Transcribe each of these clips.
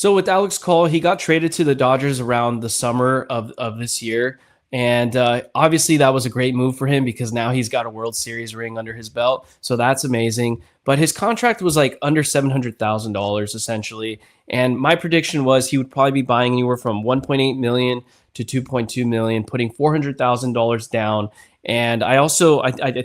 So with Alex Cole, he got traded to the Dodgers around the summer of this year. And obviously that was a great move for him because now he's got a World Series ring under his belt. So that's amazing. But his contract was like under $700,000 essentially. And my prediction was he would probably be buying anywhere from 1.8 million to 2.2 million, putting $400,000 down. And I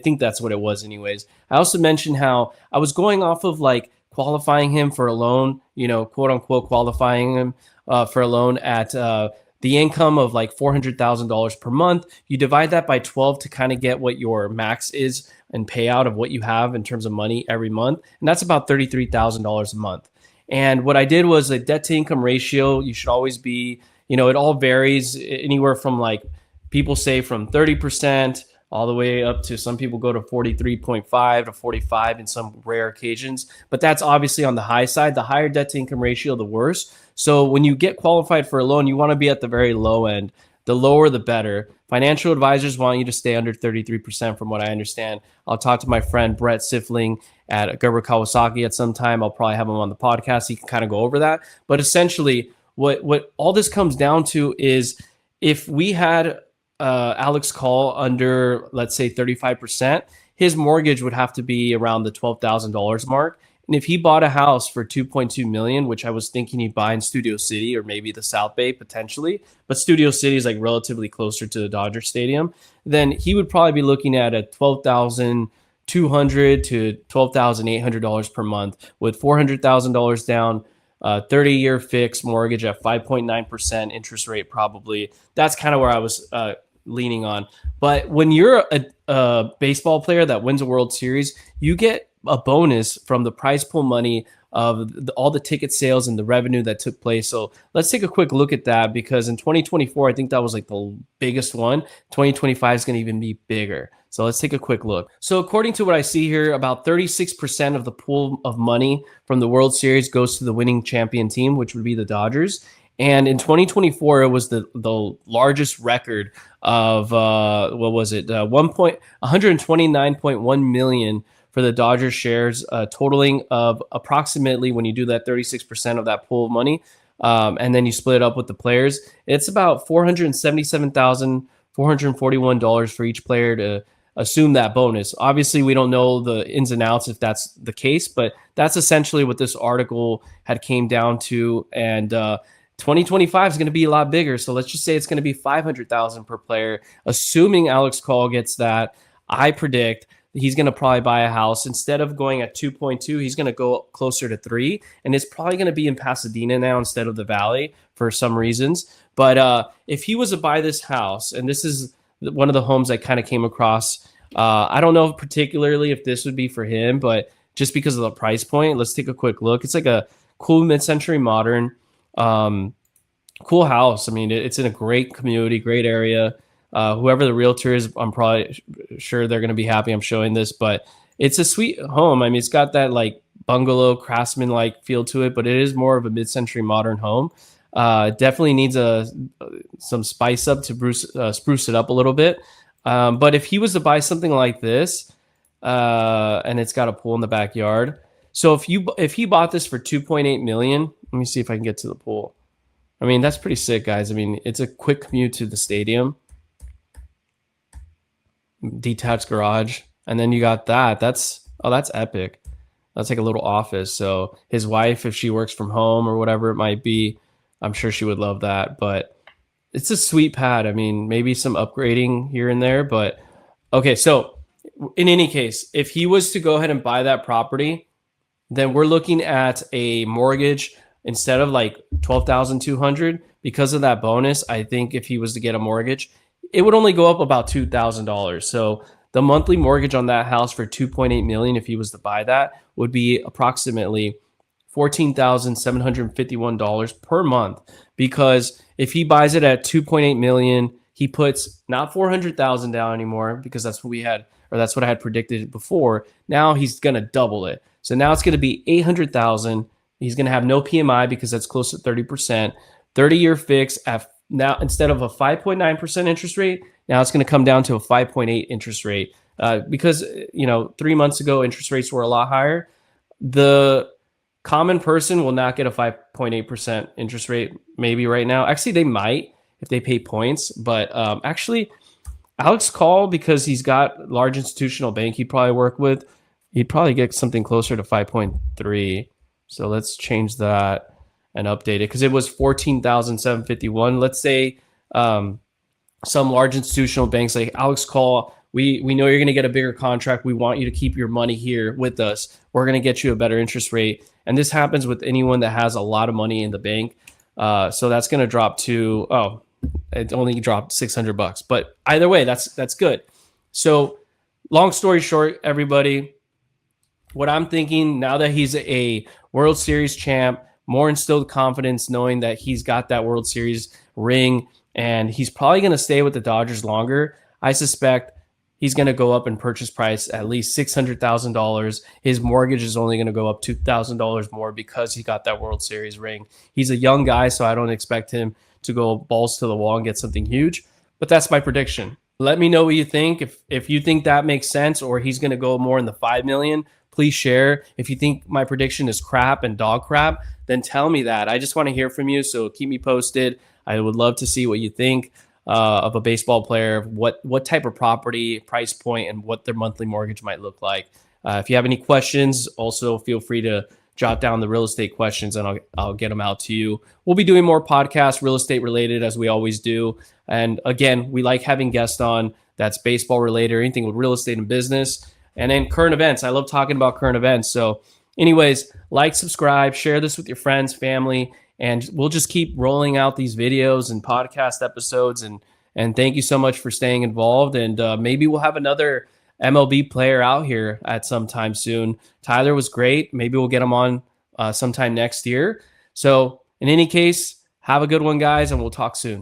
think that's what it was anyways. I also mentioned how I was going off of like qualifying him for a loan, quote unquote, qualifying him for a loan at the income of like $400,000 per month. You divide that by 12 to kind of get what your max is and payout of what you have in terms of money every month. And that's about $33,000 a month. And what I did was a debt to income ratio. You should always be, it all varies anywhere from like people say from 30% all the way up to some people go to 43.5 to 45 in some rare occasions. But that's obviously on the high side. The higher debt to income ratio, the worse. So when you get qualified for a loan, you want to be at the very low end. The lower, the better. Financial advisors want you to stay under 33% from what I understand. I'll talk to my friend Brett Sifling at Gerber Kawasaki at some time. I'll probably have him on the podcast. He can kind of go over that. But essentially, what all this comes down to is if we had Alex Call under, let's say, 35%, his mortgage would have to be around the $12,000 mark. And if he bought a house for 2.2 million, which I was thinking he'd buy in Studio City or maybe the South Bay potentially, but Studio City is like relatively closer to the Dodger Stadium, then he would probably be looking at a $12,200 to $12,800 per month with $400,000 down, 30-year fixed mortgage at 5.9% interest rate probably. That's kind of where I was leaning on. But when you're a baseball player that wins a World Series, you get a bonus from the prize pool money of all the ticket sales and the revenue that took place. So let's take a quick look at that because in 2024, I think that was like the biggest one. 2025 is going to even be bigger. So let's take a quick look. So according to what I see here, about 36% of the pool of money from the World Series goes to the winning champion team, which would be the Dodgers. And in 2024, it was the largest record of what was it? 129.1 million for the Dodgers shares, totaling of approximately, when you do that 36% of that pool of money, and then you split it up with the players, it's about $477,441 for each player to assume that bonus. Obviously, we don't know the ins and outs if that's the case, but that's essentially what this article had came down to. And 2025 is going to be a lot bigger. So let's just say it's going to be 500,000 per player, assuming Alex Call gets that. I predict he's going to probably buy a house. Instead of going at 2.2, he's going to go closer to 3. And it's probably going to be in Pasadena now instead of the Valley for some reasons. But if he was to buy this house, and this is one of the homes I kind of came across, I don't know particularly if this would be for him, but just because of the price point, let's take a quick look. It's like a cool mid-century modern, cool house. I mean, it's in a great community, great area. Whoever the realtor is, I'm probably sure they're going to be happy I'm showing this, but it's a sweet home. I mean, it's got that like bungalow craftsman like feel to it, but it is more of a mid-century modern home. Definitely needs some spice up to spruce it up a little bit. But if he was to buy something like this, and it's got a pool in the backyard. So if he bought this for 2.8 million, let me see if I can get to the pool. I mean, that's pretty sick, guys. I mean, it's a quick commute to the stadium. Detached garage, and then you got that's epic. That's like a little office. So his wife, if she works from home or whatever it might be, I'm sure she would love that. But it's a sweet pad. I mean, maybe some upgrading here and there, but okay. So in any case, if he was to go ahead and buy that property, then we're looking at a mortgage instead of like 12,200 because of that bonus. I think if he was to get a mortgage, it would only go up about $2,000. So the monthly mortgage on that house for 2.8 million, if he was to buy that, would be approximately $14,751 per month. Because if he buys it at 2.8 million, he puts not 400,000 down anymore because that's what we had, or that's what I had predicted before. Now he's going to double it. So now it's going to be 800,000. He's going to have no PMI because that's close to 30%. 30-year fix at now, instead of a 5.9% interest rate, now it's going to come down to a 5.8 interest rate because 3 months ago interest rates were a lot higher. The Common person will not get a 5.8% interest rate maybe right now. Actually, they might if they pay points, but actually, Alex Call, because he's got large institutional bank he'd probably work with, he'd probably get something closer to 5.3. So let's change that and update it because it was 14,751. Let's say some large institutional banks like Alex Call, we know you're going to get a bigger contract. We want you to keep your money here with us. We're going to get you a better interest rate. And this happens with anyone that has a lot of money in the bank. So that's going to drop to, it only dropped $600. But either way, that's good. So long story short, everybody, what I'm thinking now that he's a World Series champ, more instilled confidence knowing that he's got that World Series ring and he's probably going to stay with the Dodgers longer. I suspect he's going to go up in purchase price at least $600,000. His mortgage is only going to go up $2,000 more because he got that World Series ring. He's a young guy, so I don't expect him to go balls to the wall and get something huge. But that's my prediction. Let me know what you think. If you think that makes sense or he's going to go more in the $5 million, please share. If you think my prediction is crap and dog crap, then tell me that. I just want to hear from you, so keep me posted. I would love to see what you think of a baseball player, what type of property, price point, and what their monthly mortgage might look like. If you have any questions, also feel free to jot down the real estate questions and I'll get them out to you. We'll be doing more podcasts, real estate related, as we always do. And again, we like having guests on that's baseball related or anything with real estate and business. And then current events. I love talking about current events. So anyways, like, subscribe, share this with your friends, family, and we'll just keep rolling out these videos and podcast episodes. And thank you so much for staying involved. And maybe we'll have another MLB player out here at some time soon. Tyler was great. Maybe we'll get him on sometime next year. So in any case, have a good one, guys, and we'll talk soon.